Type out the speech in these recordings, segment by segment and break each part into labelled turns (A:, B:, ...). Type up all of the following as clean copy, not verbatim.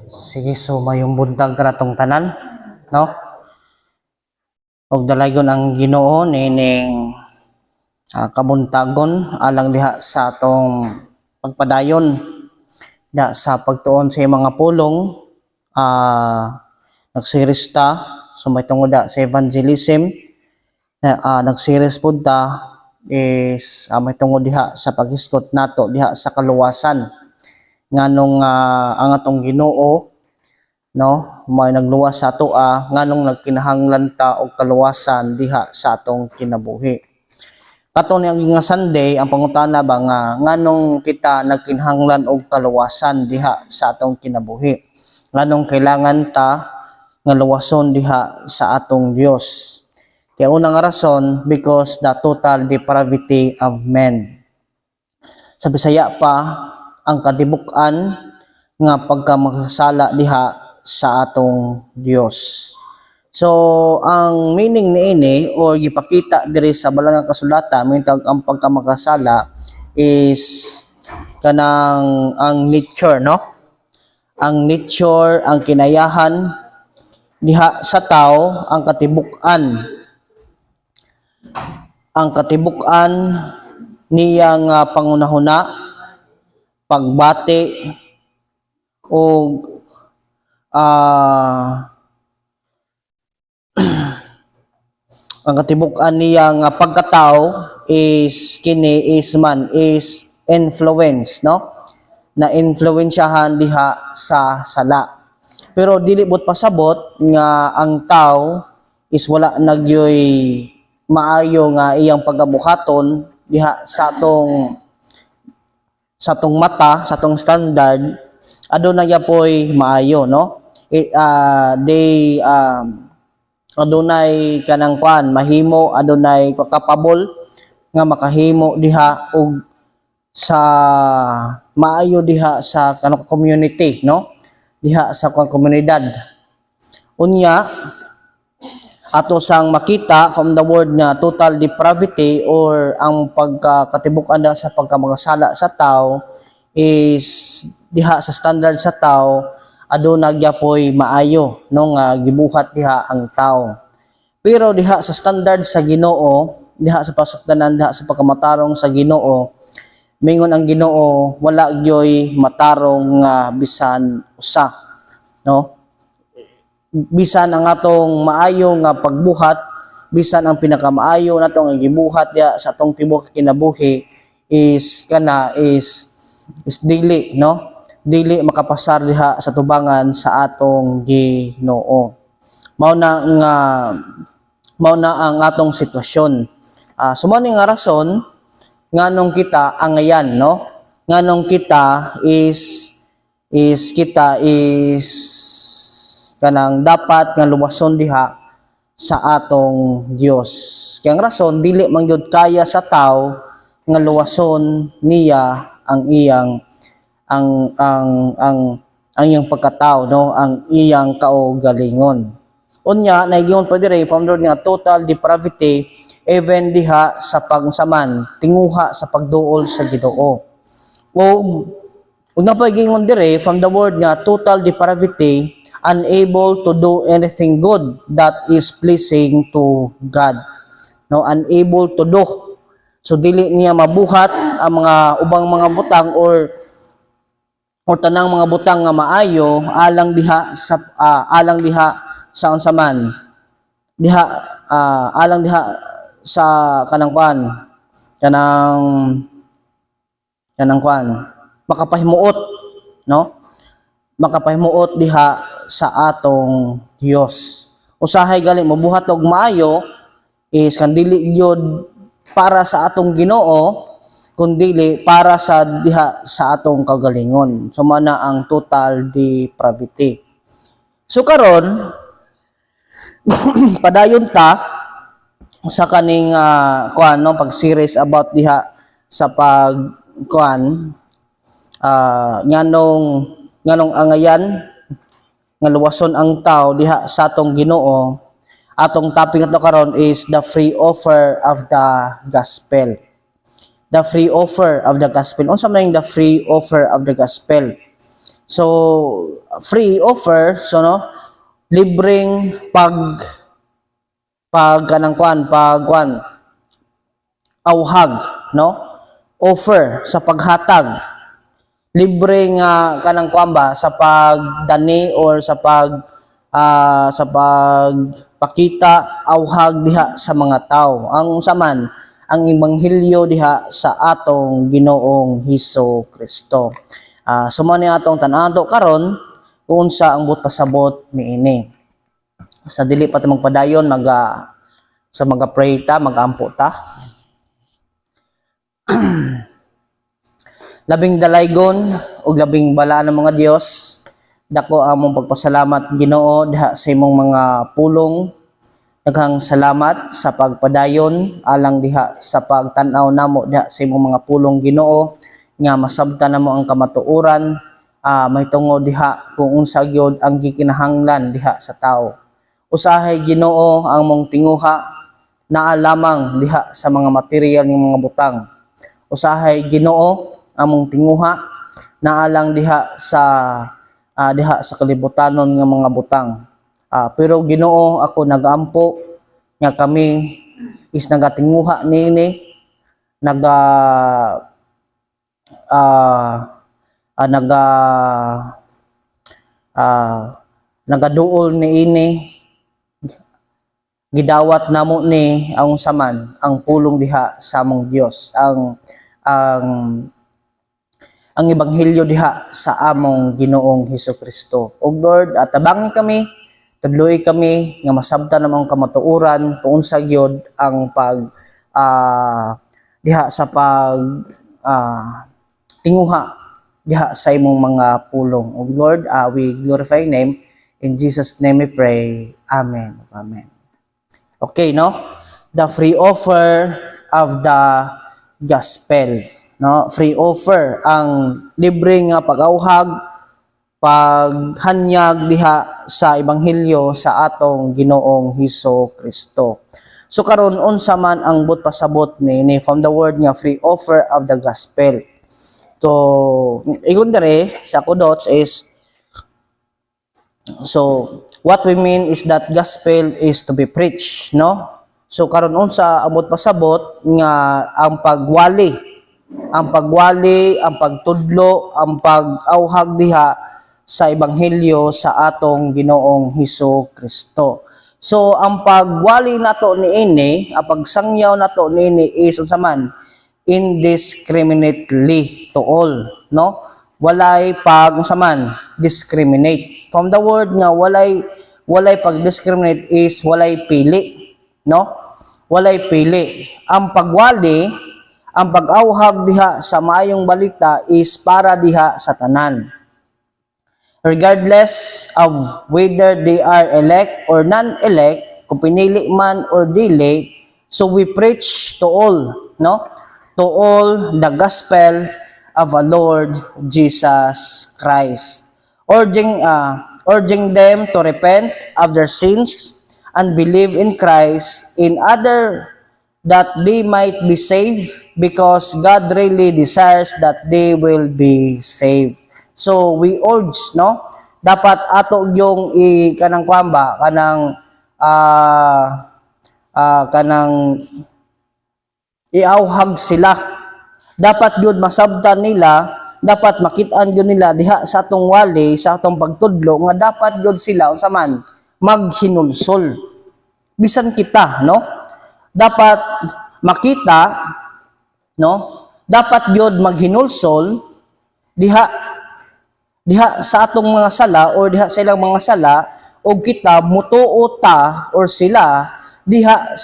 A: Sige, so mayong buntag karatong tanan, no? Og dalaygon ang Ginoo nining kabuntagon alang diha sa atong pagpadayon da sa pagtuon sa mga pulong nagsirista so may tungod da sa evangelism nagsiris pud ta is may tungod diha sa paghiskot nato diha sa kaluwasan nganong ang atong Ginoo no may nagluwas sa ato nganong nagkinahanglan ta og kaluwasan diha sa atong kinabuhi. Kato ni nga Sunday ang pangutana ba nga nganong kita nagkinahanglan og kaluwasan diha sa atong kinabuhi, nganong kailangan ta nga luwason diha sa atong Dios. Kaya unang rason, because the total depravity of men. Sa Bisaya pa ang kadibuk-an nga pagkamakasala diha sa atong Dios. So ang meaning niini o gipakita diri sa balang kasulatan mintag ang pagkamakasala is kanang ang nature, no? Ang nature, ang kinayahan diha sa tao, ang katibukan niya nga pangunahuna pagbati o ang katibukan niya nga pagkatao is kini is influence, no? Na influensyahan diha sa sala. Pero dili bot pasabot nga ang tao is wala nagyoy maayo nga iyang pagabuhaton diha sa atong mata, sa atong standard aduna yapoy maayo, no? Adunay kanang kuan mahimo, adunay capable nga makahimo diha og sa maayo diha sa kanang community, no? Diha sa komunidad. Unya ato sang makita from the word nga total depravity or ang pagkatibukan sa pagkamakasala sa tao is diha sa standard sa tao aduna gyapoy maayo no nga gibuhat diha ang tao. Pero diha sa standard sa Ginoo, diha sa pasukdanan diha sa pagkamatarong sa Ginoo, mingon ang Ginoo wala gyoy matarong nga bisan usa, no? Bisan ang atong maayo nga pagbuhat, bisan ang pinakamaayo natong gibuhat diha sa atong tibok kinabuhi is dili, no? Dili makapasar diha sa tubangan sa atong Ginoo. Mao na ang atong sitwasyon. Sumani nga rason nganong kita angayan, no? Nganong kita is kanang dapat nga luwason diha sa atong Dios. Kaya ang rason dili man gyud kaya sa tao nga luwason niya ang iyang pagkatao, no? Ang iyang kaugalingon. Unya naigingon pa dire from the nga total depravity even diha sa pagsaman tinguha sa pagduol sa Ginoo. Ug pa gingon dire from the word nga total depravity, unable to do anything good that is pleasing to God. No, unable to do. So dili niya mabuhat ang mga ubang mga butang or tanang mga butang nga maayo alang diha sa unsaman. Alang diha sa kanang makapahimuot, no? Makapahimuot diha sa atong Dios. Usahay gali mabuhat og maayo is kandili gyud para sa atong Ginoo kundi para sa diha sa atong kagalingon. So mana ang total depravity. So karon padayon ta sa kaning pag-series about diha sa nganong angayan nga luwason ang tao diha sa atong Ginoo. Atong topic nato karon is the free offer of the gospel. The free offer of the gospel. Unsa man the free offer of the gospel? So free offer, so no, libreng pag auhag, no? Offer sa paghatag. Libre nga kanang kuan ba sa pagdani or sa pagpakita auhag diha sa mga tao. Ang usaman ang ebanghelyo diha sa atong Ginoong Hesus Kristo. Sumo ni atong tan-ato karon kung unsa ang but pasabot niini. Sa dili pa ta magpadayon sa pray ta, magampo ta. Labing dalaygon ug labing balaan ng mga Dios, dako among pagpasalamat Ginoo diha sa imong mga pulong. Daghang salamat sa pagpadayon alang diha sa pagtan-aw namo diha sa imong mga pulong Ginoo nga masabtan namo ang kamatuoran, mahitungod diha kung unsa gyud ang gikinahanglan diha sa tao. Usahay Ginoo ang mong tinguha naa lamang diha sa mga material ng mga butang. Usahay Ginoo among tinguha naa lang diha sa kalibutanon nga mga butang. Pero Ginoo, ako nagampo nga kami is nagatinguha nini, nagaduol niini, gidawat namo ni ang saman ang pulong diha sa among Dios, ang ebanghelyo diha sa among Ginoong Hesus Kristo. Og Lord, tabangi kami, tudloy kami nga masabtan namang kamatuoran kung unsa gyud ang diha sa tinguha diha sa imong mga pulong. Og Lord, we glorify your name. In Jesus' name we pray. Amen. Amen. Okay, no? The free offer of the gospel. No, free offer ang libre nga pag-auhag, paghanyag diha sa ebanghelyo sa atong Ginoong Hesus Kristo. So karon unsa man ang but pasabot ni from the word nga free offer of the gospel. So igon dere sa ako dots is, so what we mean is that gospel is to be preached, no? So karon unsa ang but pasabot nga ang ang pagtudlo, ang pag-auhag diha sa ebanghelyo sa atong Ginoong Hesus Kristo. So ang pagwali nato niini, ang pagsangyaw nato niini is unsa man, indiscriminately to all, no? Walay unsa man discriminate. From the word nga walay pag-discriminate is walay pili, no? Walay pili. Ang pagwali, ang pag-auhag diha sa maayong balita is para diha sa tanan. Regardless of whether they are elect or non-elect, kung pinili man or dili, so we preach to all, no? To all the gospel of our Lord Jesus Christ. Urging them to repent of their sins and believe in Christ in order that they might be saved, because God really desires that they will be saved. So we urge, no? Dapat ato yung kanang kwamba, kanang iauhag sila. Dapat yun masabtan nila, dapat makitaan yun nila diha sa atong wali, sa atong pagtudlo, nga dapat yun sila, unsa man, maghinulsol. Bisan kita, no? Dapat makita, no? Dapat gyud maghinulsol diha sa atong mga sala or diha sa ilang mga sala, o kita mutuo ta or sila diha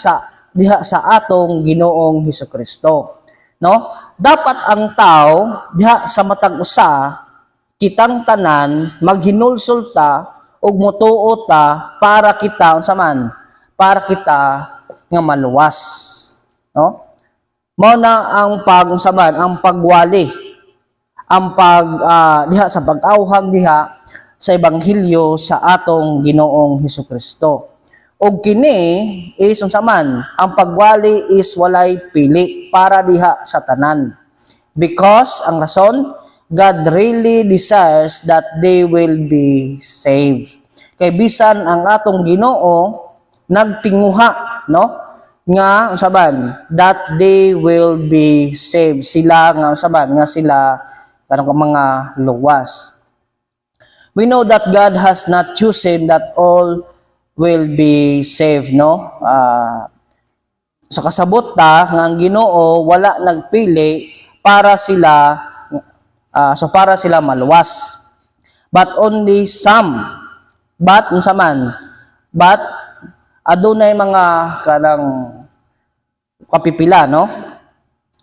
A: sa atong Ginoong Hesus Kristo, no? Dapat ang tao diha sa matag usa, kitang tanan maghinulsol ta ug mutuo ta para kita unsa man, para kita nga maluwas, no? Mao na ang ang pagwali, ang diha sa pag-auhag diha sa ebanghelyo sa atong Ginoong Hesus Kristo. Og kini is unsa man, ang pagwali is walay pili, para diha sa tanan. Because ang rason, God really desires that they will be saved. Kay bisan ang atong Ginoo nagtinguha, no? Nga usaban that they will be saved. Sila nga usaban nga sila kanang mga luwas. We know that God has not chosen that all will be saved, no? Sa kasabot ta nga ang Ginoo wala nagpili para sila para sila maluwas. But only some. But unsa man? But adunay mga kanang kapipila, no?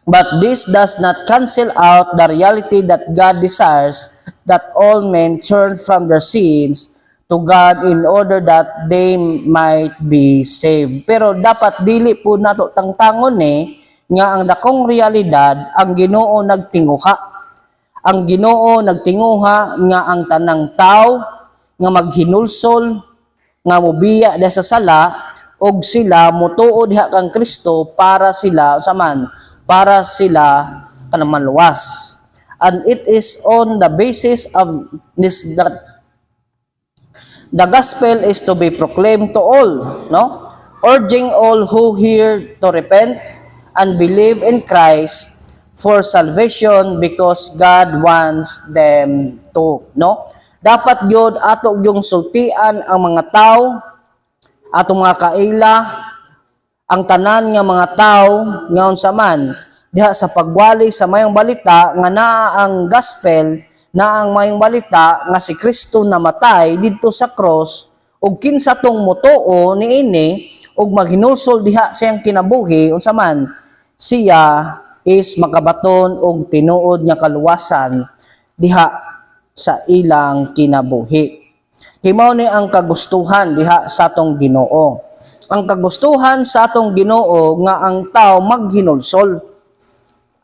A: But this does not cancel out the reality that God desires that all men turn from their sins to God in order that they might be saved. Pero dapat dili po nato tangtangon nga ang dakong realidad ang Ginoo nagtinguha. Ang Ginoo nagtinguha nga ang tanang tao nga maghinulsol nga mobiya sa sala og sila motuo diha kang Kristo para sila para sila kanang maluwas. And it is on the basis of this that the gospel is to be proclaimed to all, no? Urging all who hear to repent and believe in Christ for salvation because God wants them to, no? Dapat gyud ato yung sultian ang mga tao, atong mga kaila, ang tanan nga mga tao nga unsa man diha sa pagwali sa mayong balita nga naa ang gospel, na ang mayong balita nga si Kristo namatay didto sa cross ug kinsa tong motuo niini ug maghinulsol diha siyang kinabuhi unsa man siya is makabaton og tinuod nga kaluwasan diha sa ilang kinabuhi. Kay mao ni ang kagustuhan diha sa atong Ginoo. Ang kagustuhan sa atong Ginoo nga ang tao maghinulsol.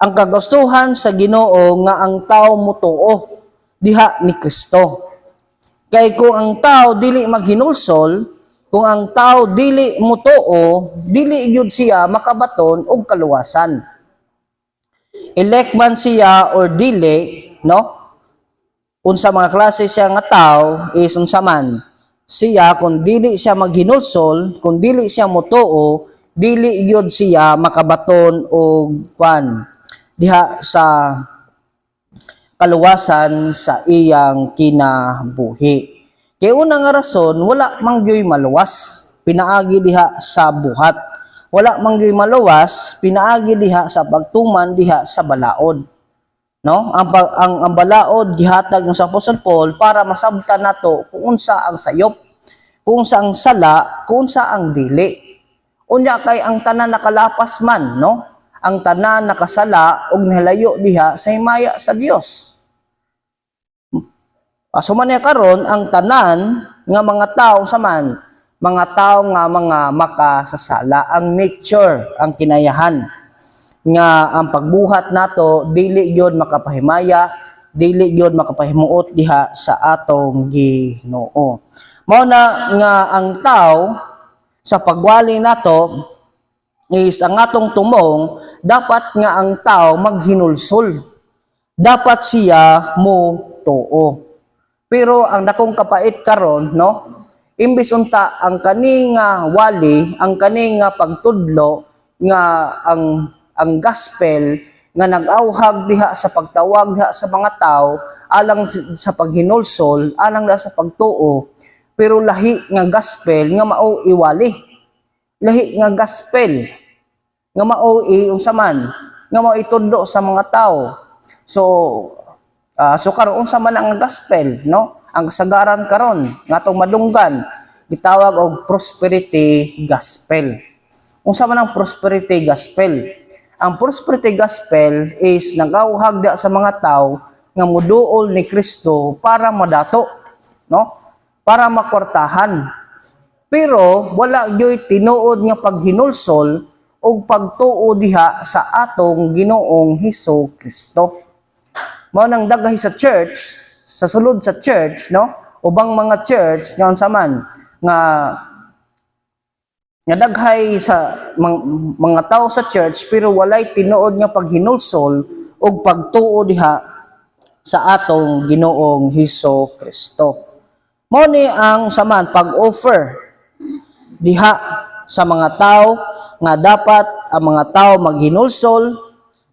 A: Ang kagustuhan sa Ginoo nga ang tao motuo diha ni Kristo. Kay kung ang tao dili maghinulsol, kung ang tao dili motuo, dili gyud siya makabaton og kaluwasan. Elect man siya or dili, no? Unsa mga klase siya nga tao is unsa man siya, kung dili siya maghinulsol, kung dili siya motuo, dili gyud siya makabaton og diha sa kaluwasan sa iyang kinabuhi. Kay una nga rason, wala mangyoy maluwas pinaagi diha sa buhat. Wala mangyoy maluwas pinaagi diha sa pagtuman diha sa balaod. No? Ang balaod gihatag ng sa Apostol Paul para masabtan nato kung unsa ang sayop, kung unsa ang sala, kung unsa ang dili. Unya kay ang tanan nakalapas man, no? Ang tanan nakasala og nahalayo diha sa himaya sa Dios. Sumanya karon ang tanan nga mga tawo saman, mga tawo nga mga makasasala, ang nature, ang kinayahan nga ang pagbuhat nato dili gyud makapahimaya, dili gyud makapahimuot diha sa atong Ginoo. Mao na nga ang tao sa pagwali nato is ang atong tumong dapat nga ang tao maghinulsol. Dapat siya mo tuo. Pero ang dakong kapait karon, no? Imbis unta ang kani nga wali, ang kani nga pagtudlo nga ang gospel nga nag-awhag diha sa pagtawag diha sa mga tao alang sa paghinulsol, alang sa pagtuo, pero lahi nga gospel nga mao iwali. Lahi nga gospel nga mao unsa man nga mao itudlo sa mga tao. So karon unsa man ang gospel, no? Ang kasagaran karon nga atong madunggan gitawag og prosperity gospel. Unsa man ang prosperity gospel? Ang prosperity gospel is nagawhag diha sa mga tao nga moduol ni Kristo para madato, no? Para makwartahan. Pero wala gyoy tinuod nga paghinulsol og pagtuo diha sa atong Ginoong Hesus Kristo. Mao nang daghay sa church, sa sulod sa church, no? Ubang mga church nga unsa man nga daghay sa mga tao sa church pero walay tinuod nga paghinulsol og pagtuo diha sa atong Ginoong Hesus Kristo. Mao ni ang saman pag-offer diha sa mga tao nga dapat ang mga tao maghinulsol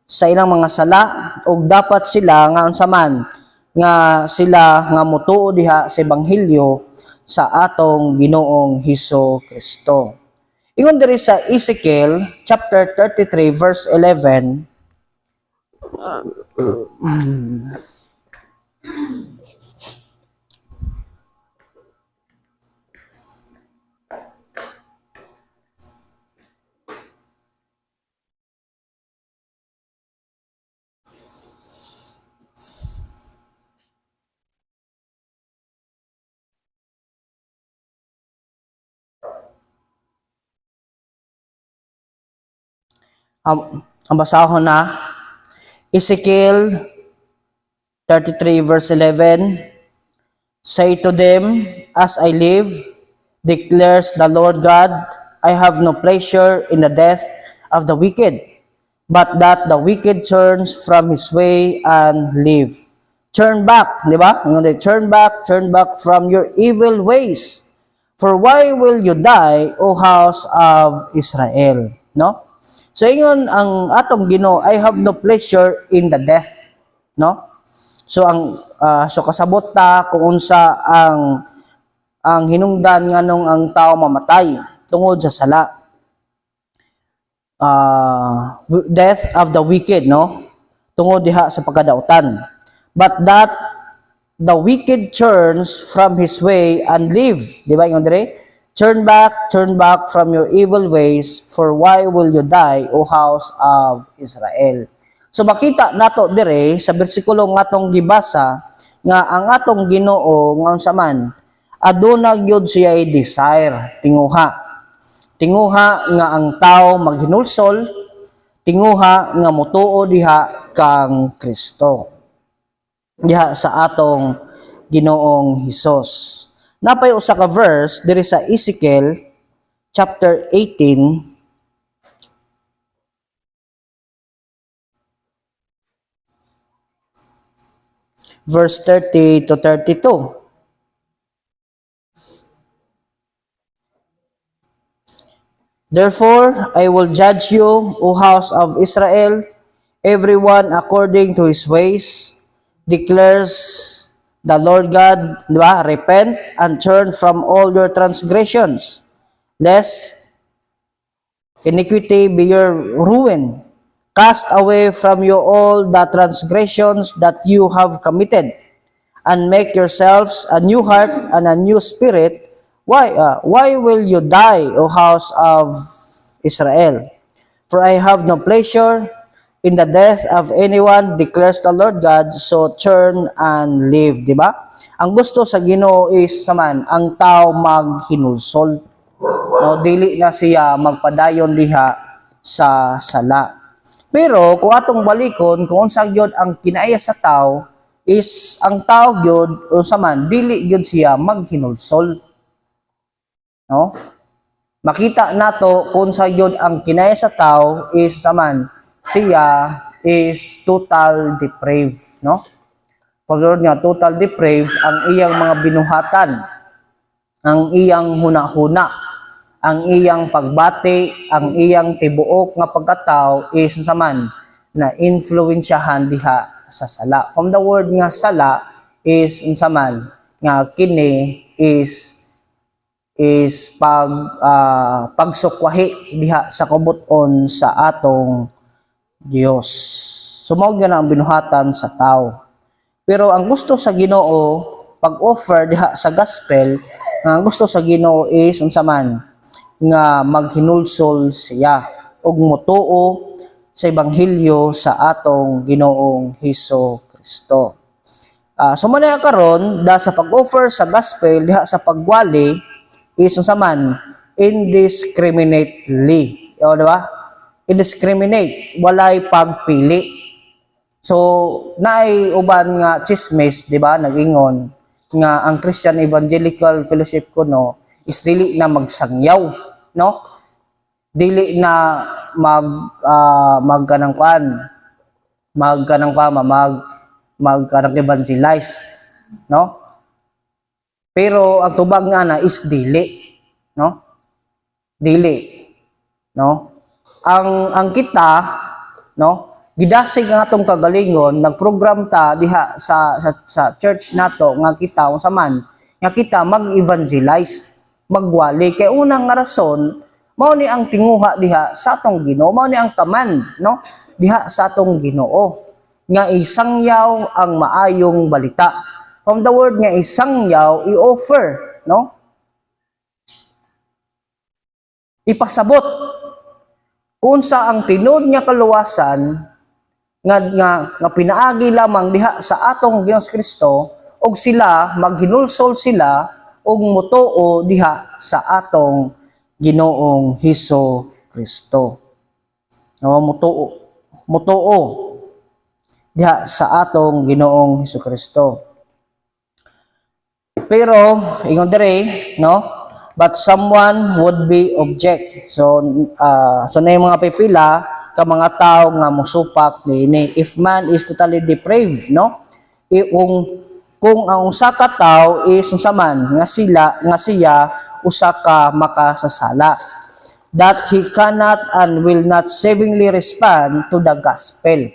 A: sa ilang mga sala ug dapat sila nga unsa man nga sila nga motuo diha sa ebanghelyo sa atong Ginoong Hesus Kristo. Ingon diri sa Ezekiel chapter 33 verse 11. Ang basahon na Ezekiel 33 verse 11, say to them, as I live, declares the Lord God, I have no pleasure in the death of the wicked, but that the wicked turns from his way and live. Turn back, di ba? Turn back from your evil ways. For why will you die, O house of Israel? No? So ingon ang atong Ginoo, I have no pleasure in the death, no? So so kasabot ta kung unsa ang hinungdan nganong ang tao mamatay tungod sa sala. Death of the wicked, no? Tungod diha sa pagkadautan. But that the wicked turns from his way and live. Di ba ingon dire? Turn back from your evil ways, for why will you die, O house of Israel? So makita nato dire sa bersikulo nga atong gibasa nga ang atong Ginoo nga unsa man aduna gyud siya desire, tinguha nga ang tao maghinulsol, tinguha nga motuo diha kang Kristo, diha sa atong Ginoong Hesus. Napay usa ka verse diri sa Ezekiel chapter 18 verse 30 to 32. Therefore, I will judge you, O house of Israel, everyone according to his ways, declares the Lord God, diba? Repent and turn from all your transgressions, lest iniquity be your ruin. Cast away from you all the transgressions that you have committed, and make yourselves a new heart and a new spirit. Why will you die, O house of Israel? For I have no pleasure in the death of anyone, declares the Lord God, so turn and live. Diba? Ang gusto sa Ginoo is saman ang tao maghinulsol. No, dili na siya magpadayon diha sa sala. Pero kung atong balikon kung unsa gyud ang kinaaya sa tao is ang tao gyud unsa man dili gyud siya maghinulsol. No? Makita nato kung unsa gyud ang kinaaya sa tao is saman siya is total depraved, no? Pagod nga total depraved ang iyang mga binuhatan, ang iyang huna-huna, ang iyang pagbati, ang iyang tibuok nga pagkatao is saman na influensyahan diha sa sala. From the word nga sala is saman nga kini is pagsukwahi diha sa kabuton sa atong Dios. Sumawag na ang binuhatan sa tao. Pero ang gusto sa Ginoo pag-offer diha sa gospel, ang gusto sa Ginoo is unsa man nga maghinulsol siya ug motuo sa ebanghelyo sa atong Ginoong Hesus Kristo. So man karon da sa pag-offer sa gospel diha sa pagwali is unsa man indiscriminately, o di ba? Indiscriminate, walay pagpili. So naay uban nga chismis, di ba, nag-ingon nga ang Christian Evangelical Fellowship kuno is dili na magsangyaw, no? Dili na mag-evangelize, no? Pero ang tubag nga na is dili, no? Dili, no? Ang kita, no? Gidasig nga atong kagalingon, nagprogram ta diha sa church nato nga kita unsa man nga kita mag-evangelize, magwali kay unang nga rason mao ni ang tinguha diha sa atong Ginoo, mao ni ang command, no? Diha sa atong Ginoo nga isangyaw ang maayong balita. From the word nga isangyaw, i-offer, no? Ipasabot kung sa ang tinud nga kaluwasan nga pinaagi lamang diha sa atong Ginoos Kristo og sila maghinulsol sila og mutuo diha sa atong Ginoong Hesus Kristo. No, mutuo diha sa atong Ginoong Hesus Kristo. Pero ingon dire, no? But someone would be object. So na yung mga pipila ka mga tao nga mosupak niini. If man is totally depraved, no? Kung ang usa ka tawo is unsa man nga siya usa ka makasasala, that he cannot and will not savingly respond to the gospel.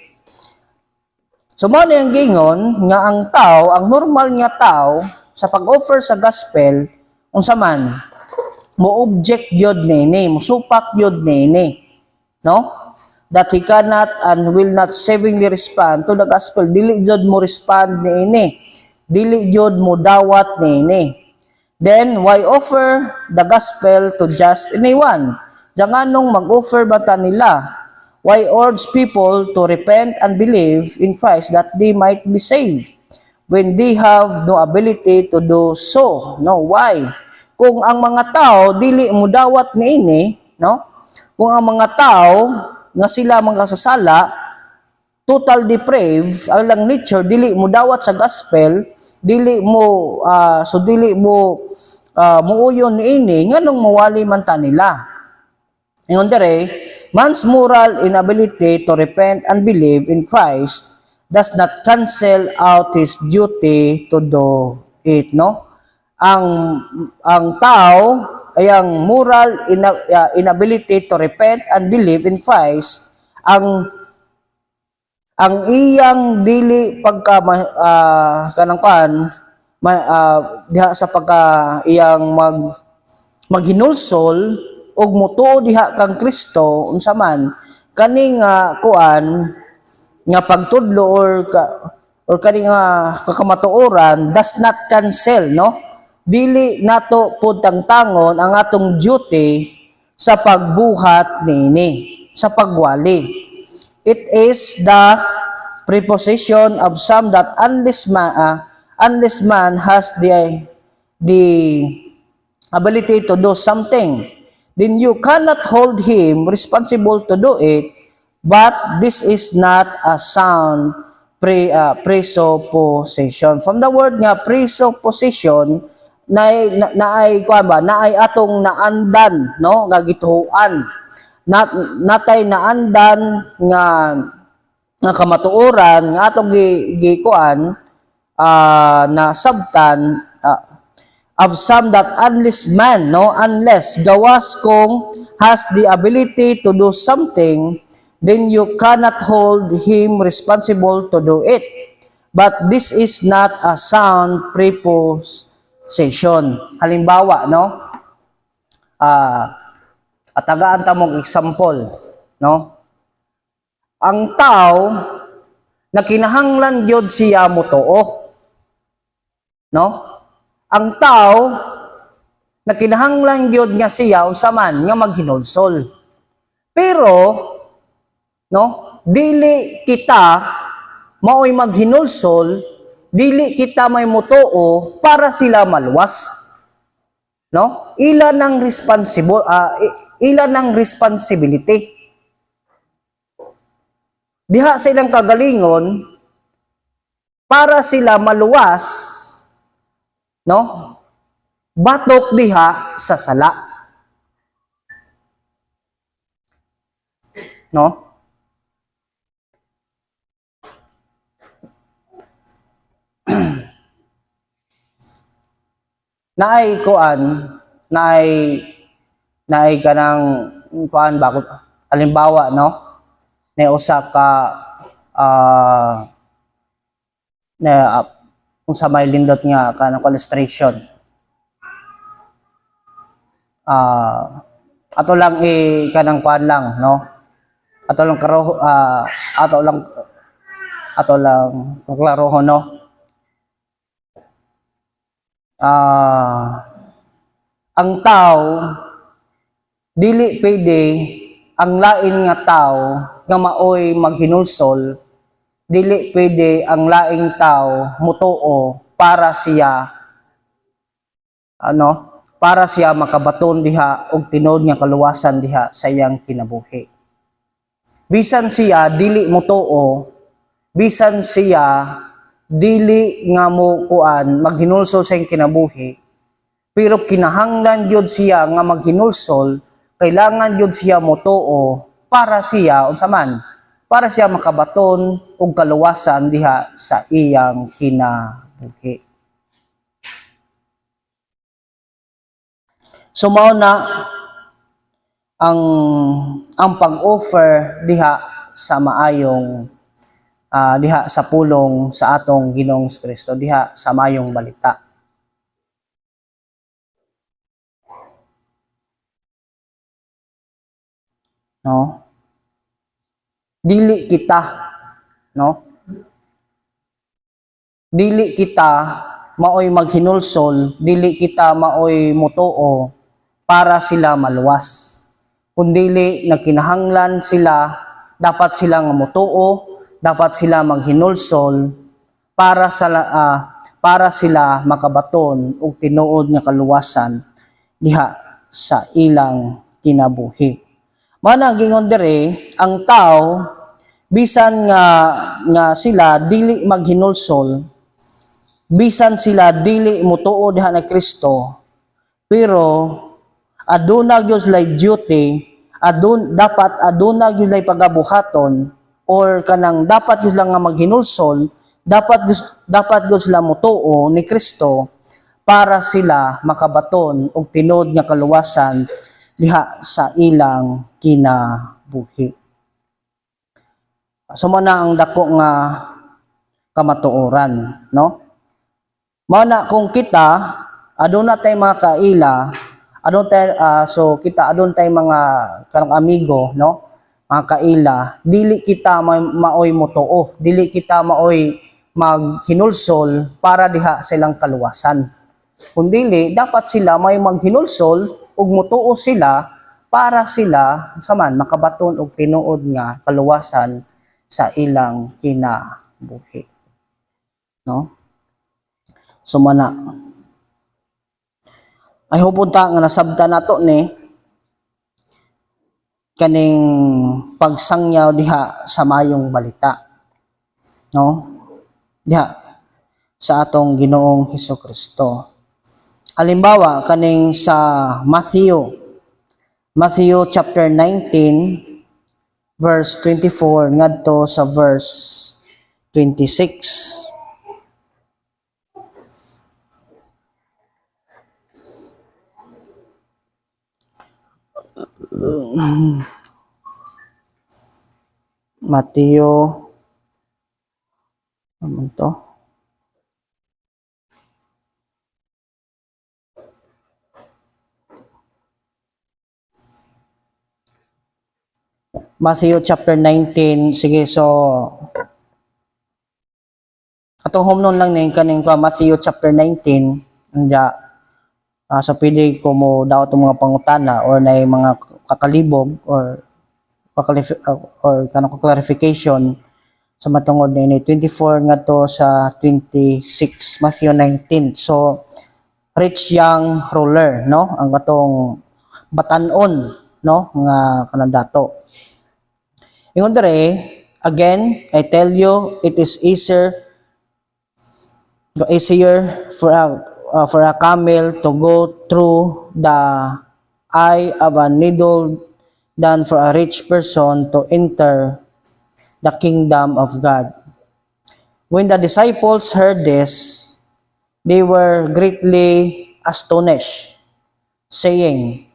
A: So mao na yung gingon nga ang tao, ang normal nga tao sa pag-offer sa gospel unsa man mo object gyud nini, musupak gyud nini, no? That he cannot and will not savingly respond to the gospel. Dili gyud mo respond nini, dili gyud mo dawat nini. Then why offer the gospel to just anyone? Janganong mag-offer bata nila? Why urge people to repent and believe in Christ that they might be saved when they have no ability to do so? No, why? Kung ang mga tao dili mo dawat niini, no? Kung ang mga tao nga sila mga kasasala, total depraved ang lang nature, dili mo dawat sa gospel, dili mo muuyon niini, nganong mawali man ta nila. Ingon dire, man's moral inability to repent and believe in Christ does not cancel out his duty to do it, no? Ang tao ay ang moral inability to repent and believe in Christ, ang iyang dili pagka diha sa pagka iyang maghinulsol og mutuo diha kang Kristo unsa man kani nga kuan nga pagtudlo or kani nga kakamatuoran does not cancel, no? Dili nato pud tangtangon ang atong duty sa pagbuhat nini, sa pagwali. It is the preposition of some that unless man has the ability to do something, then you cannot hold him responsible to do it, but this is not a sound presupposition. From the word nga presupposition, naay atong naandan, no, nga gituhuan, natay naandan nga kamatuoran nga atong gikuan na sabtan of some that unless man, no, unless gawas kung has the ability to do something, then you cannot hold him responsible to do it, but this is not a sound preposition. Halimbawa, no, atagaan ta mong example, no? Ang tao na kinahanglan gyud siya mutuo, no? Ang tao na kinahanglan gyud nga siya unsa man nga maghinulsol. Pero no, dili kita mao'y maghinulsol, dili kita may mutuo para sila maluwas. No? Ilan ang responsibility. Diha sa ilang kagalingon para sila maluwas, no? Batok diha sa sala. No? naay kuan, naay kanang kuan ba halimbawa no, na usa ka na kung sa may lindot nga kanang collustration. Ato lang kanang kuan lang no, ato lang klarohon no. Ang tao dili pwede ang lain nga tao nga maoy maghinulsol, dili pwede ang laing tao mutuo para siya para siya makabaton diha og tinud nga kaluwasan diha sa iyang kinabuhi. Bisan siya dili mutuo, bisan siya dili nga mo kuan maghinulsol sa iyang kinabuhi, pero kinahanglan gyud siya nga maghinulsol, kailangan gyud siya mutuo para siya unsa man, para siya makabaton og kaluwasan diha sa iyang kinabuhi. So mao na ang pag-offer diha sa maayong diha sa pulong sa atong Ginoong Kristo, diha sa maayong balita. No? Dili kita maoy maghinulsol, dili kita maoy mutuo para sila maluwas, kundili nagkinahanglan sila, dapat sila nga mutuo, dapat sila maghinulsol para sila makabaton og tinuod nga kaluwasan diha sa ilang kinabuhi. Mao na gingon dire, ang tao bisan nga sila dili maghinulsol, bisan sila dili mutuo diha na Kristo, pero aduna gyud lay duty, dapat aduna gyud lay pagabuhaton, or kanang dapat gyud lang nga maghinulsol, dapat gyud sila mutuo ni Kristo para sila makabaton og tinud nga kaluwasan diha sa ilang kinabuhi. So mo na ang dako nga kamatuoran, no? Mao na kung kita aduna tay mga kaila, adun tay so kita adun tay mga karang amigo, no, mga kaila, dili kita maoy mutuo, dili kita maoy maghinulsol para diha sa ilang kaluwasan, kundili dapat sila may maghinulsol ug mutuo sila para sila saman makabaton og tinuod nga kaluwasan sa ilang kinabuhi, no? So mana ay hupunta nga nasabta nato ni kaning pagsangyaw diha sa mayong balita, no, diha sa atong Ginoong Hesukristo. Halimbawa kaning sa Matthew chapter 19 verse 24 ngadto sa verse 26. Mateo ano to? Matthew chapter 19. Sige, so atong home nun lang ning kaning Matthew chapter 19 nya. So pwede ko mo daw itong mga pangutana or na mga kakalibog or kanang clarification sa matungod na ini 24 nga to sa 26, Matthew 19. So rich young ruler, no, ang atong batanon, no, nga kanang ingon dire, again I tell you, it is easier for a camel to go through the eye of a needle than for a rich person to enter the kingdom of God. When the disciples heard this, they were greatly astonished, saying,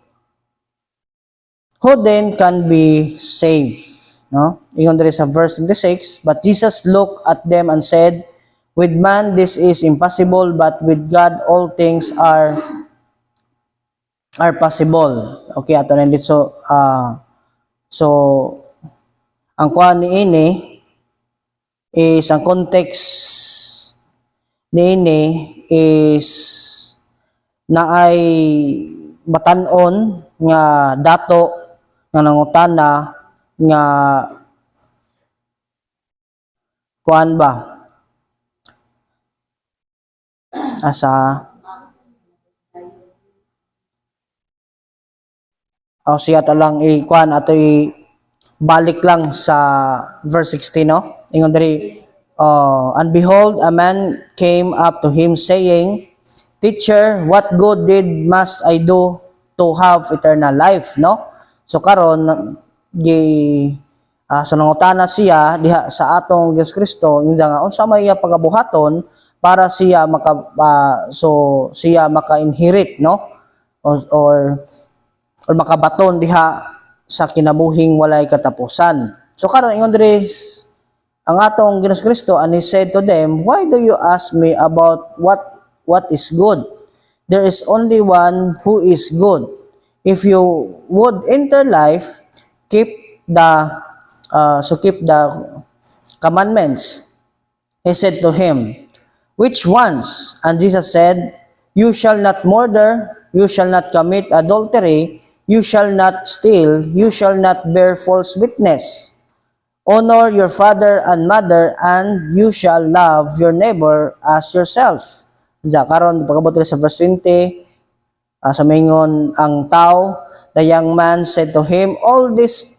A: who then can be saved? No? Ingon diri sa verse 26, but Jesus looked at them and said, with man this is impossible, but with God all things are possible. Okay, ato na dito. So ang kuha ni ini is, ang context ni ini is na ay batanon nga dato nga nangutana nga kuan ba asa siya ta lang kuan ato balik lang sa verse 16, no? Ingon diri, and behold, a man came up to him saying, Teacher, what good did must I do to have eternal life? No? So karon so nangutana siya diha sa atong Dios Kristo nga unsa may iya pagabuhaton para siya siya maka-inherit, no? Or makabaton diha sa kinabuhing walay katapusan. So karon ingon diri ang atong Dios Kristo, and he said to them, why do you ask me about what is good? There is only one who is good. If you would enter life, keep the commandments. He said to him, which ones? And Jesus said, you shall not murder, you shall not commit adultery, you shall not steal, you shall not bear false witness. Honor your father and mother, and you shall love your neighbor as yourself. Diya, karon pagabot sa verse 20, sa mingon ang tao, the young man said to him, all this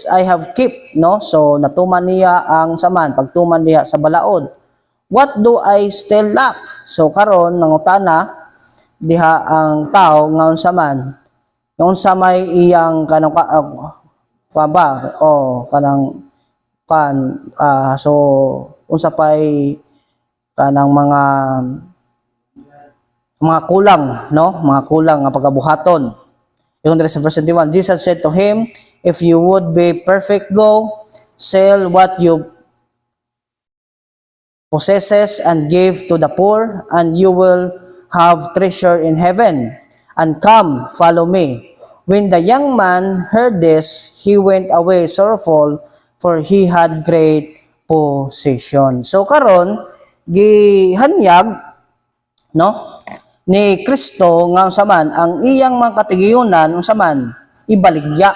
A: I have kept, no? So natuman niya ang saman, pagtuman niya sa balaod. What do I still lack? So karon nangutana diha ang tao nga unsa man, unsa may iyang kanang so unsa pay kanang mga kulang, no? Mga kulang nga pagabuhaton. Yung sa verse 21, Jesus said to him, if you would be perfect, go, sell what you possesses and give to the poor, and you will have treasure in heaven. And come, follow me. When the young man heard this, he went away sorrowful, for he had great possession. So karon gihanyag, no, ni Kristo nga unsa man ang iyang mga katigayunan, unsa man ibaligya,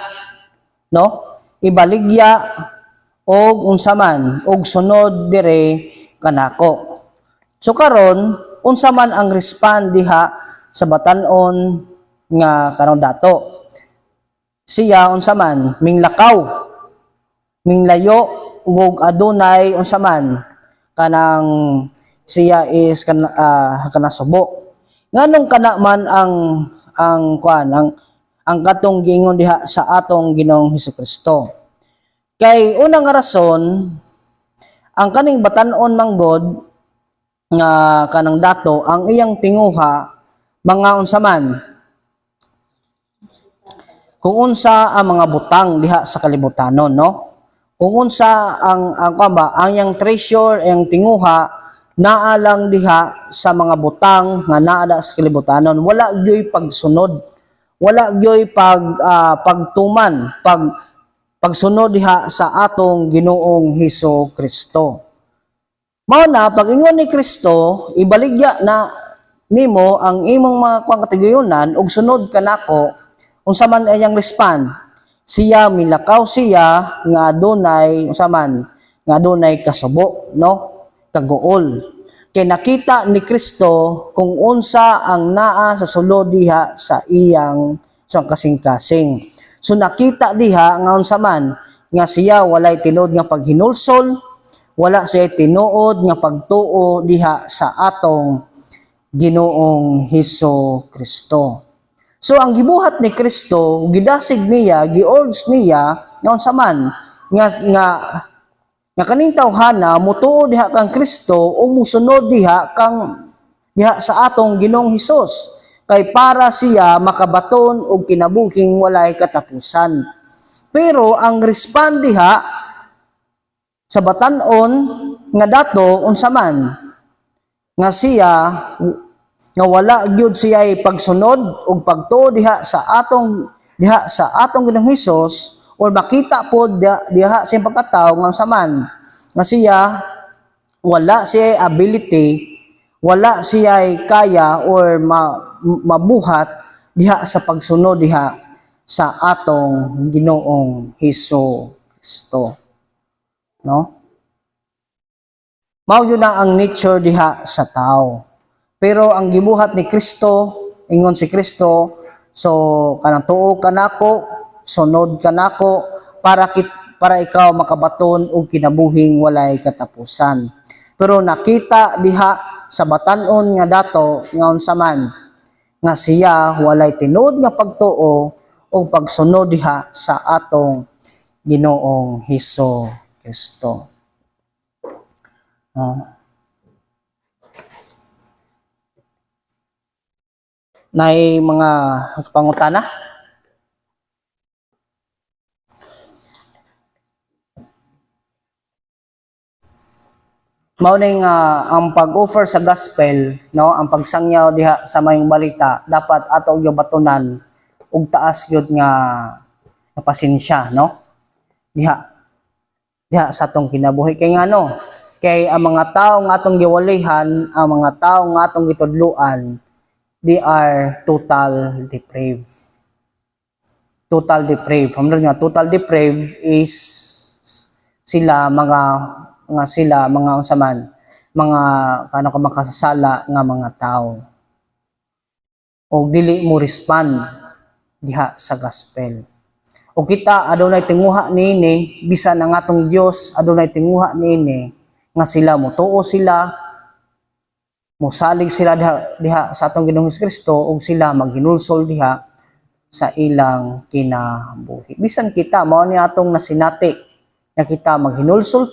A: no? Ibaligya og unsa man og sunod dire kanako. So karon unsa man ang respond diha sa batan-on nga kanang dato, siya unsa man minglakaw, minglayo ug adunay unsa man kanang siya is kanasubo. Nganong kana man ang katong giingon diha sa atong Ginoong Hesukristo. Kay unang rason, ang kaning batan-on manggod nga kanang dato, ang iyang tinguha mga unsa man, kung unsa ang mga butang diha sa kalibutanon, no? Kung unsa ang iyang treasure, ang tinguha naa lang diha sa mga butang nga naa sa kalibutanon, wala gyoy pagsunod, wala gyoy pagtuman, pagsunod diha sa atong Ginoong Hesukristo. Mao na pag ingon ni Kristo, ibaligya na nimo ang imong mga katigayunan ug sunod kanako, unsa man iyang respond, siya milakaw siya nga adunay unsa man nga adunay kasubo, no? Kaguol. Kay nakita ni Kristo kung unsa ang naa sa sulod diha sa iyang kasing-kasing. So nakita diha nga unsa man nga siya walay tinuod nga paghinulsol, wala siya tinuod nga pagtuo diha sa atong Ginoong Hesukristo. So ang gibuhat ni Kristo, gidasig niya, gi-urge niya nga unsa man nga kaning tawhana motuo diha kang Kristo o musunod diha diha sa atong Ginoong Hesus, kay para siya makabaton og kinabuhing walay katapusan. Pero ang respond diha sa batan-on nga dato unsa man nga siya nga wala gyud siya pagsunod ug pagtuo diha sa atong Ginoong Hesus, or makita po diha sa pagkatao nga saman nga siya wala siya ability, wala siya kaya or mabuhat diha sa pagsunod diha sa atong Ginoong Hesus Kristo, no? Mao yun na ang nature diha sa tao. Pero ang gibuhat ni Kristo, ingon si Kristo, so kanang tuo ka nako, sunod ka nako, para ikaw makabaton og kinabuhing walay katapusan. Pero nakita diha sa batan-on nga dato nga unsa man nga siya walay tinuod nga pagtuo o pagsunod diha sa atong Ginoong Hesus Kristo. Nay mga pangutana? Mao ning ang pag-offer sa gospel, no, ang pagsangyaw diha sa mayong balita, dapat ato gyud batunan og taas gyud nga pasensya, no? Diha sa atong kinabuhi kay ngano? Kay ang mga tawo nga atong giwalihan, ang mga tawo nga atong gitudloan, they are total depraved. Total depraved. From nga total depraved is sila mga unsaman, mga kanang makasasala nga mga tao. O dili mo respond diha sa gospel. O kita adunay tinguha niini, bisan ang atong Dios adunay tinguha niini nga sila motuo sila, mosalig sila diha sa atong Ginoong Kristo, ug sila maghinulsol diha sa ilang kinabuhi. Bisan kita mao ni atong nasinati nga kita maghinulsol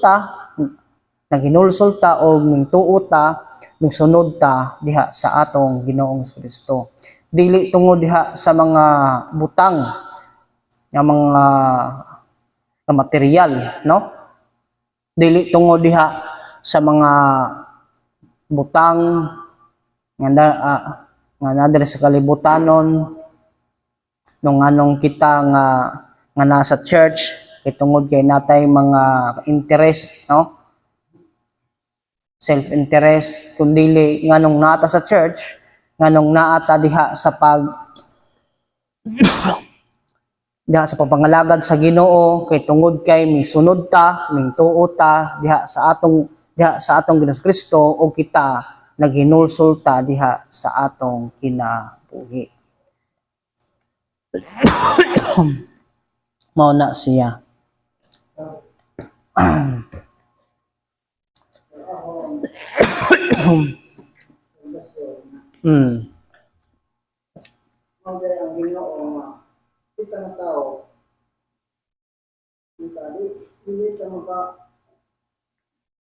A: ta o mingtuo ta, mingsunod ta diha sa atong Ginoong Kristo. Dili tungod diha sa mga butang nga mga material, no? Dili tungod diha sa mga butang nga nadre sa kalibutanon nung anong kita nga nasa church, kay tungod kay natay mga interest, no? Self-interest, kundili nganong naata sa church, nganong naata diha sa diha sa pagpangalagad sa Ginoo, kay tungod kay misunod ta, mingtuo ta diha sa atong Ginoong Kristo, o kita naghinulsol ta diha sa atong kinabuhi. Mao na siya. Ang Ginoo kita na tao, hindi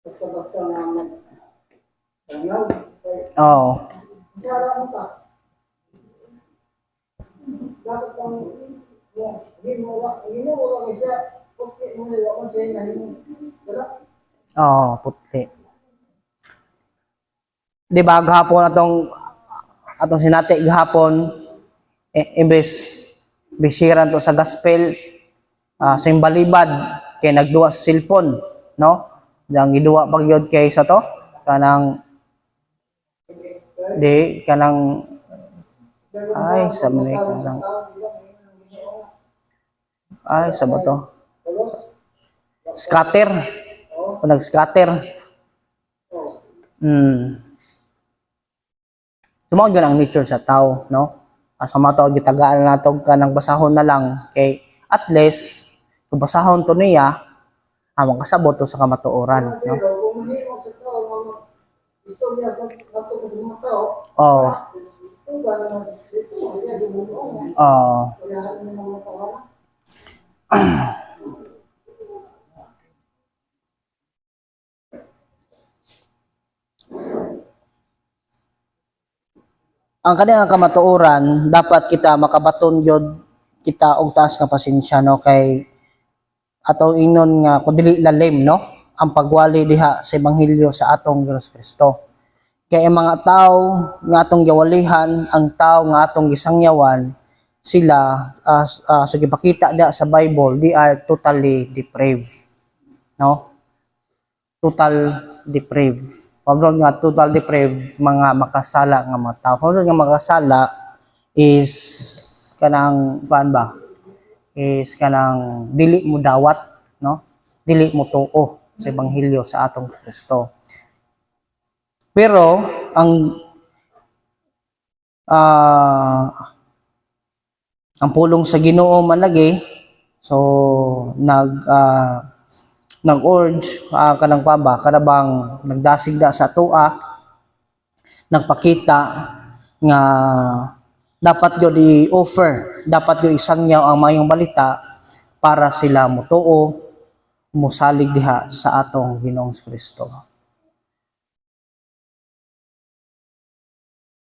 A: ka basta naman. Oo. Dapat ang ginagawa ko siya, puti mo nila ako siya na oo, puti. Di ba gahapon atong sinati gahapon, imbes bisiran to sa gospel, sa imbalibad kay nagduwa sa cellphone, no? Yang giduwa pag yun kay sa to kanang ay sa mga kanang ay sa bato scatter o nag-scatter. Tumawag yun ang nature sa tao, no? Asa matawag gitagaan nato kanang basahon na lang, kay at least kung basahon to niya, makasabot to sa kamatuoran, no? Oh. ang kaniyang kamatuoran dapat kita makabaton gyud kita og taas nga pasensya no kay atong ingnon nga kun dili lalim no ang pagwali diha sa ebanghelyo sa atong Ginoong Kristo. Kay ang mga tao nga atong giwalihan, ang tao nga atong gisangyawan, sila sa gipakita diha sa Bible, they are totally depraved. No? Total depraved. Pablo nga total depraved mga makasala nga mga tao. Pablo nga makasala is kanang paan ba? Is kanang dili mo dawat, no? Dili mo tuo sa ebanghelyo sa atong Kristo. Pero ang pulong sa Ginoo man lagi, so nag-urge kanang pamba kanabang nagdasig da sa tua, nagpakita nga dapat gyud i-offer, dapat gyud isangyaw ang mayong balita para sila motuo, musalig diha sa atong Ginoong Kristo.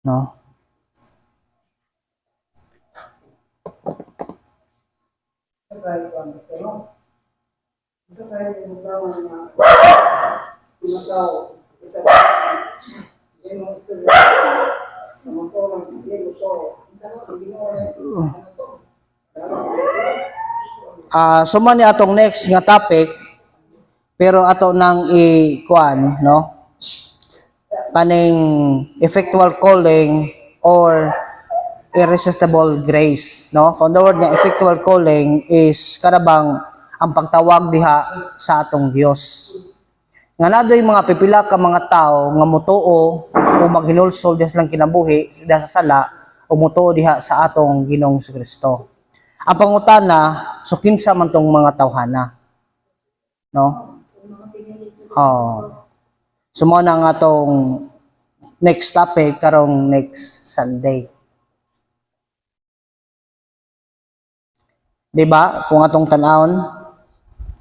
A: No? Suma ni atong next nga topic, pero ato nang i-kuan, no? Kaning effectual calling or irresistible grace, no? From the word nga effectual calling is karabang ang pagtawag diha sa atong Dios. Nga nadoy mga pipila ka mga tao nga motuo o maghinulsol diha silang kinabuhi diha sa sala o motuo diha sa atong Ginoong Kristo. Ang pangutana, so kinsa man tong mga tawhana? No? So mo na nga tong next topic karong next Sunday. Diba? Kung atong tanawon,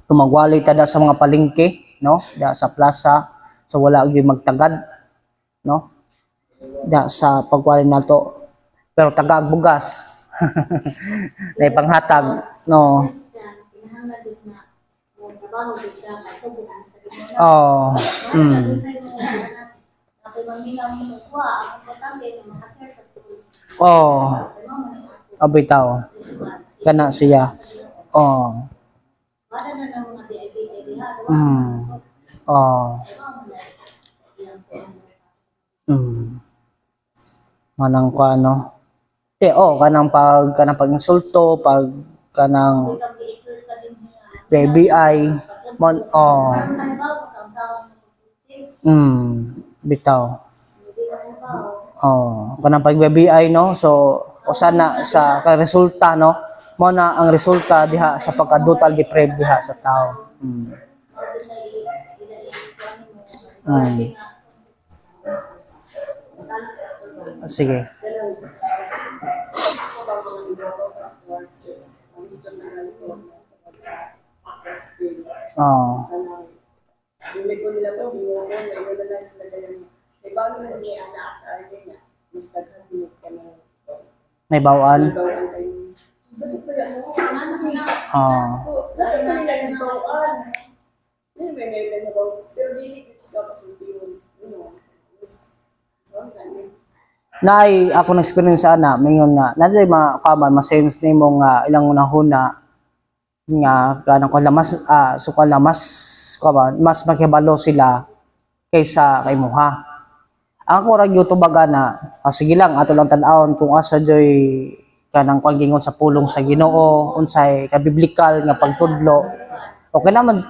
A: tumagwali tada sa mga palengke, no? Da sa plaza, so wala gyud magtagad, no? Da sa pagwali nato. Pero tagag bugas. May panghatag, no? Oh. Oh. Abitaw. Kana siya. Oh. Oh. Manang ko ano. Kanang pag-insulto, pag kanang BBI, bitaw. Kanang pag-BBI, no? So, usana sa resulta, no? Mo na ang resulta diha sa pagka-total depraved diha sa tao. Sige. May bawaan. Naay ako na experience ana mingon nga naday ma-sense nimo nga ilang unahuna nga kanang ko lamas mas makibalo sila kaysa kay Muha. Ako ra gyud tubaga na sige lang ato lang tan-awon kung asa joy kanang paggingon sa pulong sa Ginoo unsay kabiblikal nga pagtudlo. Okay naman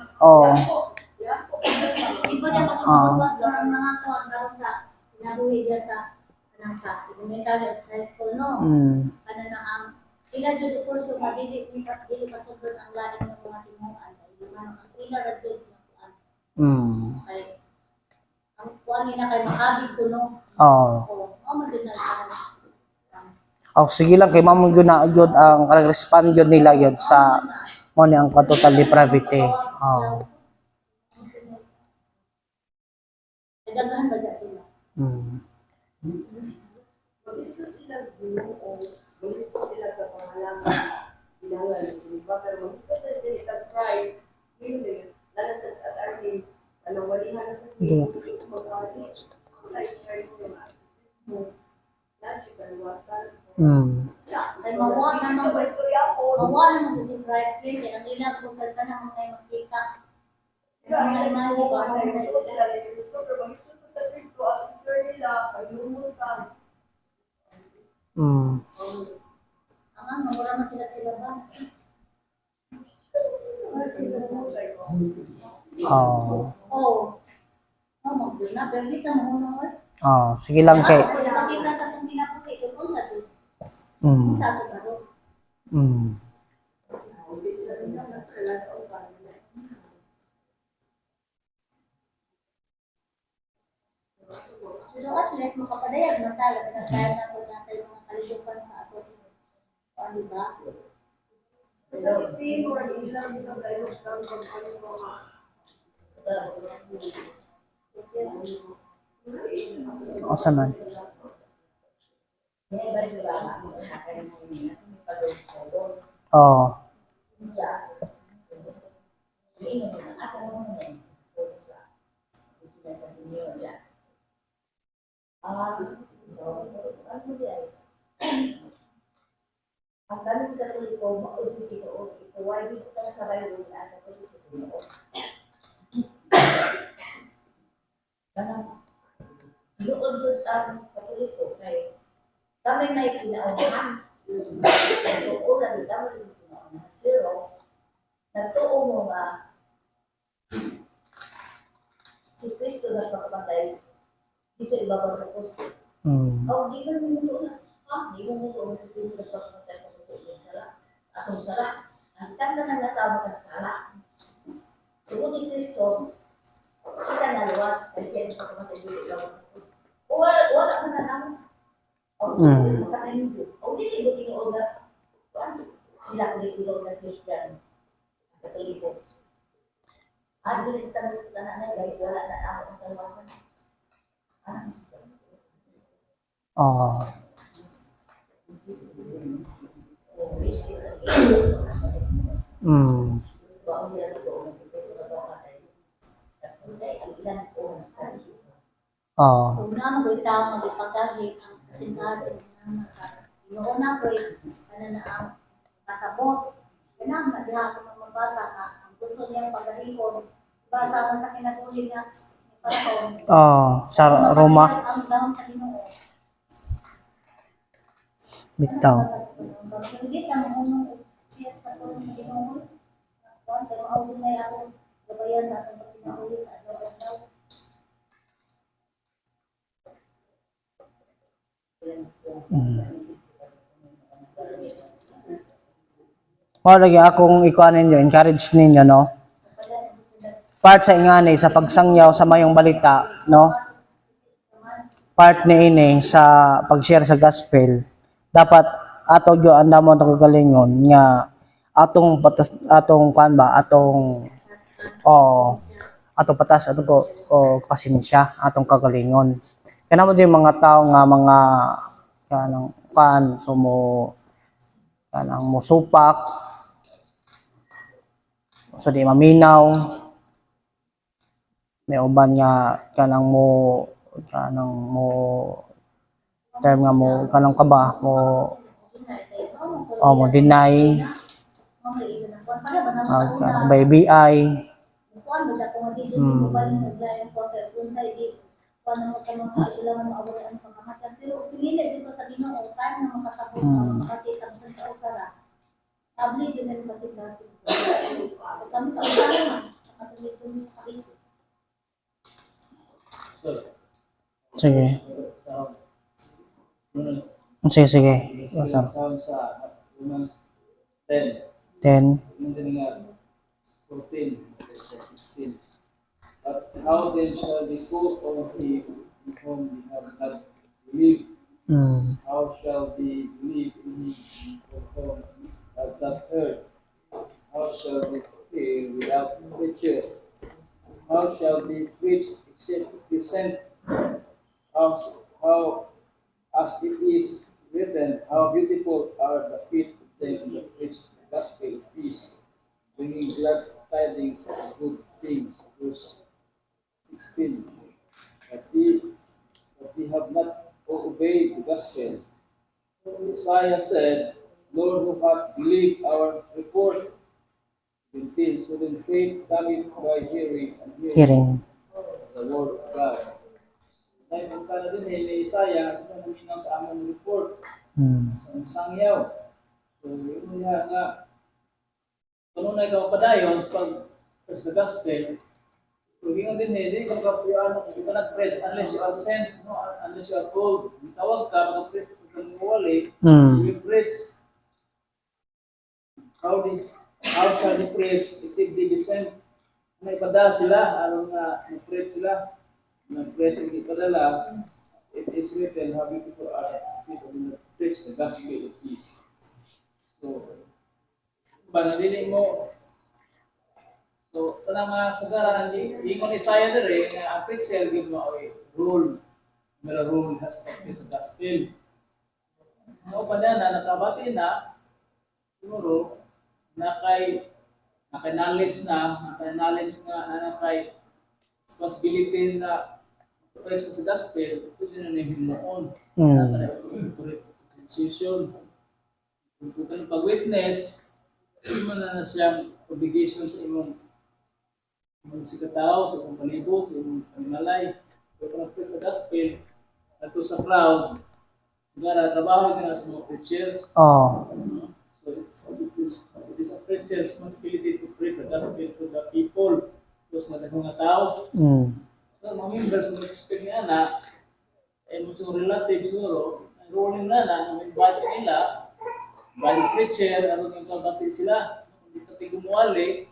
B: sa elementary at high school no. Kana na ang ila jud kurso nga dili pasudlon ang lain ng mga timuan ay naman ang ila ra jud nga kuan. Kay ang kuan nila kay makabig kuno. Mo jud na.
A: Sige lang kay mamo gyud na gyud ang respond gyud nila gyud sa mo ni ang total depravity.
B: Daghan ba sila?
C: Mag-isip sila Ginoo, mag-isip sila ka pangalaman, bilangan sa iba, pero mag-isip sila din kag Christ, yun din, lalasad at arti, anong walihan sa
A: Hindi.
C: kito, mag-arti, like, share ko yung mo, nandiyo kaluwasan.
B: Ay mawa naman
C: Ba, istorya ko,
B: mawa naman yung Christ din, kaya nila kung ka na mga tayo magkita. Ang mga iba, ang mura man sila ba? Oh, magdun na, pero di ka mo
A: Sige lang kay.
B: Ako, nakita sa itong pinapakit, kung sa ito,
A: Mm.
B: kung sa ito ba ito?
A: Mm.
B: Pero at least makapadayag na tayo, nagkaya na po natin mga kalibukan sa ato. Ano ba?
C: sa team or ilang dito kayo ng
A: Asa man? Oo.
C: ang kaming Katoliko, maudit ito, ituway dito ka sa Bible at Katoliko. Kanang luod doon sa Katoliko kay kami na itinaunahan. Nagtuo na di kami itinaunahan. Pero nagtuo mo nga si Kristo na pagkamatay dito ibabaw sa puso. Di ba mo mutuo na? Di mo mutuo na si Kristo na pagkamatay sa puso. Atong sala. Ang tanda na natawag ang sala. Tugod ni Kristo, kita na luwas kasi siya sa pagkamatay dito ibabaw sa puso. Wala man na naman. Hindi ko tinuod na sila ko tinuod na Christian, Katoliko. At hindi kita mas kita na dahil wala na ako ang kalwasan.
B: Kung naman ko itaw magipagahit ang kasing-kasing ng sa inuuna ko na ang kasabot. Kailangan na diha ako ng magbasa ka. Ang gusto niyang pagahipon, basa man sa kinatuloy niya panahon.
A: Sa Roma.
B: Ang dahon sa Ginoo.
A: Bitaw.
B: Hindi ka mo siya sa tulong sa Ginoo. Kuan pero ako na ako gabayan sa atong pinauli sa adlaw.
A: Lagi akong ikuan ninyo, encourage ninyo, no? Part sa ingani sa pagsangyaw sa mayong balita, no? Part ni ini sa pag-share sa gospel. Dapat ato gyo andamon ang kagalingon nga atong patas atong kan ba atong atong patas atong pasensya atong kagalingon. Kana mo yung mga tao nga mga kanang sumo kanang musupak so di maminaw may uban nga kanang mo term nga mo kanang kaba mo deny baby ay
B: Kuan mo sa kung di mo balik naglayan ko kung sa di kuan mo sa mga kailangan mo abot ang pagkamatay pero pinili dito sa Ginoo time na makasabot makakita sa usara abli din ang kasi kami kausama katuloy ko sa
A: sige sige
D: Sound sa Romans 10,
A: 10
D: 14, 16. But how then shall we go on him in whom we have not believed? How shall we believe in him of whom we have not heard? How shall we hear without preacher? How shall we preach except we sent? How as it is written, how beautiful are the feet of them that preach the gospel of peace, bringing glad tidings of good things. Verse 16. But ye have not obeyed the gospel. Isaiah said, Lord, who hath believed our report? 17. So then faith cometh by hearing, and hearing
A: Hearing.
D: the word of God. Dahil kung ka na din ni Isaiah, isa naminaw sa among report, sa sangyaw. So, yun nga, kung na ikaw padayon sa gospel, so, yun din hindi ka makapuyan, you cannot press unless you are sent, no? Unless you are told, tawag ka, makapreach, kung wali, you will preach. How shall they preach except they be sent? May pada sila, anong preach sila, nag-preach hindi padala, it is written how beautiful are people who preach the gospel of peace. So, banadinin mo, so, ito na mga sagaran, hindi ko Isaiah na rin, na ang preacher, give mo ay rule. May rule has to preach the gospel. Ano pa na, nakabati na, siguro, nakay-knowledge na nakay responsibility na preach sa gospel, ito din na nahihimoon. Decision. Kung ka pag-witness, hindi mo na siyang obligation sa imong sikataw, sa imong palibot, sa imong pangmalay. Kung ka preach sa gospel, ato sa crowd, sigara, trabaho ka na sa mga preachers. So it is a preacher's responsibility to preach the gospel to the people. Tapos madagong nga tao. So mga members mo expect niya na, mo sa relative siguro, rolling na may budget nila, bali preacher, ano yung kalbati sila, hindi ka tigumuali,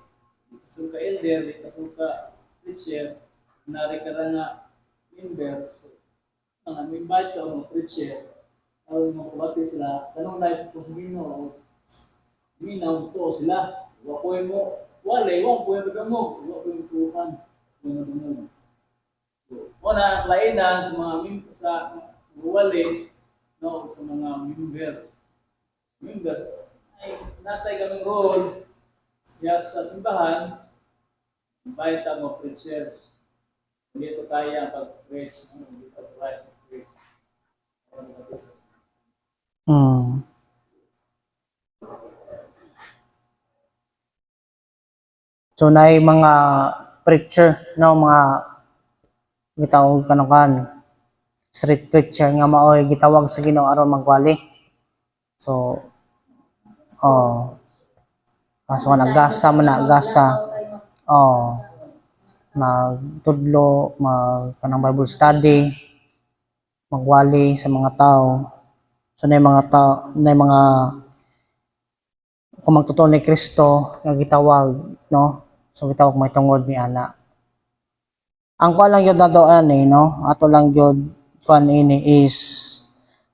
D: kasong ka elder, kasong ka preacher, nari ka na member, so, may budget ka mga preacher, ano yung kalbati sila, tanong na sa Kusmino, minaw to sila. Wakoy mo, wale, wang kuya mo, wakoy mo tuhan. Una, ang klainan sa mga sa wale, no, sa mga members. Ay, natay kaming role, sa simbahan, bayad ang mga preachers. Hindi ito kaya pag-preach, hindi ito kaya pag-preach.
A: So na mga preacher, no, mga gitawag kanukan street preacher nga maoy gitawag sa Ginoo aron magwali. So so nagasa man nagasa. Magtudlo, kanang Bible study, magwali sa mga tao. So na mga kung magtotoo ni Kristo nga gitawag, no? So gitawag may tungod ni ana. Ang kuan lang yun na doon no? Ato lang yun kuan ini is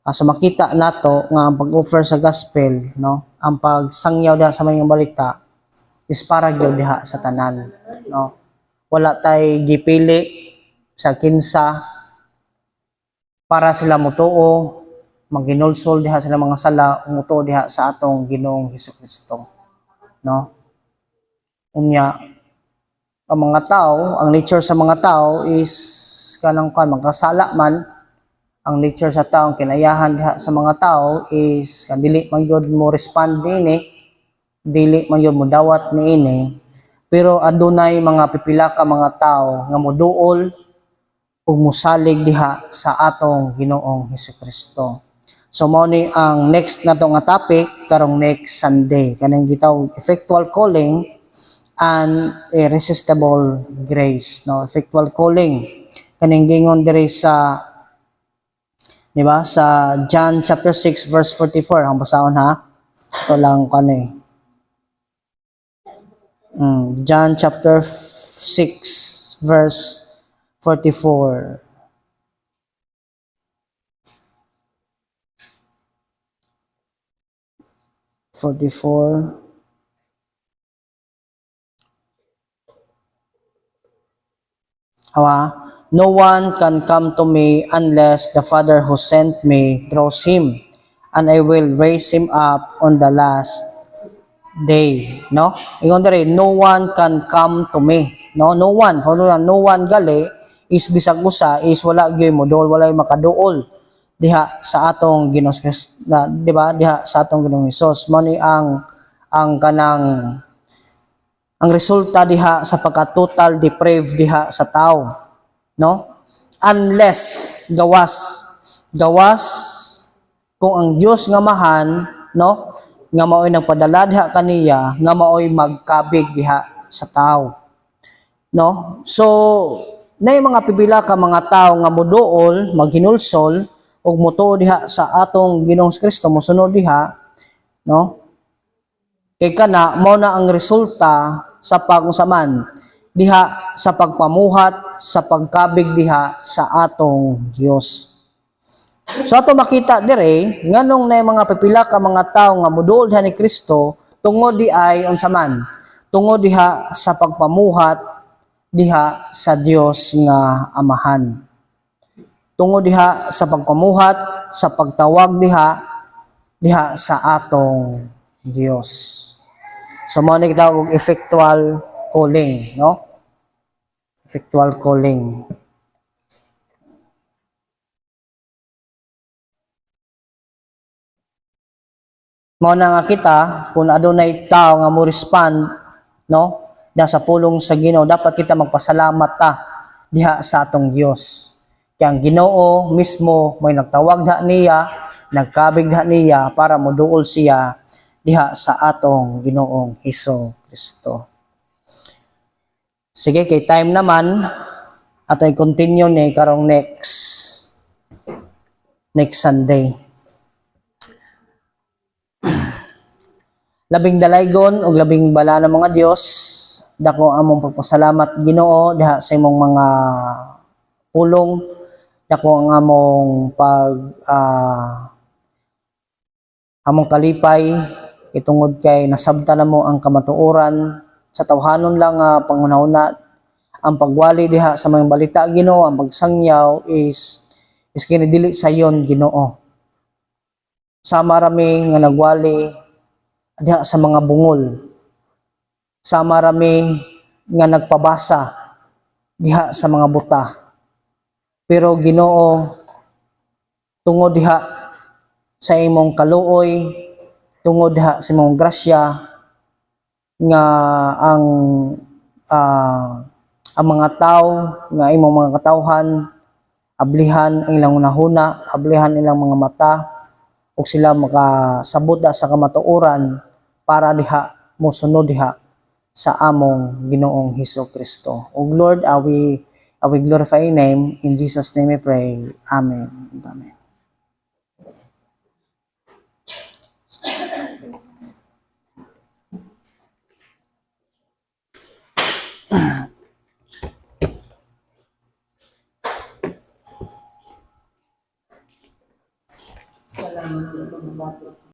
A: so makita nato nga ang pag-offer sa gospel, no? Ang pagsangyaw diha sa mga balita is para gyud diha sa tanan, no? Wala tay gipili sa kinsa para sila mutuo, maginulsol diha sila mga sala, mutuo diha sa atong Ginoong Hesukristo, no? Unya ang mga tao, ang nature sa mga tao is kanang magkasala man. Ang nature sa tao, kinayahan diha sa mga tao is dili man gyud mo respond dinhi, dili man gyud mo dawat niini. Pero adunay mga pipila ka mga tao nga moduol ug mosalig diha sa atong Ginoong Hesukristo. So mao ni ang next nato nga topic karong next Sunday, kanang gitawag effectual calling and irresistible grace, no? Effectual calling kaning gingon diri sa, di ba, sa John chapter 6 verse 44 ang basahon ha. Ito lang kani. John chapter 6 verse 44. No one can come to me unless the Father who sent me draws him, and I will raise him up on the last day. No? Ingon dere, no one can come to me. No one. No one gali is bisag usa is wala gyud mo dol, walay makaduol diha sa atong Ginoong Kristo, di ba? Diha sa atong Ginoong Hesus. Mao ni ang kanang ang resulta diha sa pagka-total depraved diha sa tao. No? Unless gawas kung ang Dios nga mahan, no, nga mao'y nagpadala diha kaniya, nga mao'y magkabig diha sa tao. No? So, nay mga pipila ka mga tao nga moduol, maghinulsol ug motuo diha sa atong Ginoong Kristo, mosunod diha, no? Kay kana mao na ang resulta sa pagsaman diha sa pagpamuhat sa pagkabig diha sa atong Dios. So ato makita dire nganong nay mga pipila ka mga tawo nga moduol diha ni Kristo tungod di ay unsa man, tungod diha sa pagpamuhat diha sa Dios nga Amahan. Tungod diha sa pagpamuhat sa pagtawag diha sa atong Dios. So mao ni kitawag og effectual calling, no? Effectual calling. Mao na nga kita kung adunay tao nga mo respond, no? Diha sa pulong sa Ginoo, dapat kita magpasalamat ta diha sa atong Dios. Kaya ang Ginoo mismo may nagtawag niya, nagkabig niya para moduol siya diha sa atong Ginoong Hesus-Kristo. Sige, kay time naman, ato i-continue ni karong next Sunday. Labing dalaygon ug labing bala ng mga Dios, dako among pagpasalamat Ginoo diha sa imong mga pulong, dako ang among among kalipay itungod kay nasabta na mo ang kamatuoran sa tawhanon lang pangunahuna ang pagwali diha sa mga balita Ginoo, ang pagsangyaw is kini dili sayon Ginoo. Sama rami nga nagwali diha sa mga bungol. Sama rami nga nagpabasa diha sa mga buta. Pero Ginoo, tungod diha sa imong kaluoy, tungod diha sa imong grasya nga ang mga tao nga imong mga katawhan ablihan ang ilang unahuna, ablihan ilang mga mata ug sila makasabot sa kamatuoran para diha mosunod diha sa among Ginoong Hesus-Kristo. O Lord, we glorify your name. In Jesus' name we pray. Amen. Amen.
C: Salamat sa pagbabato.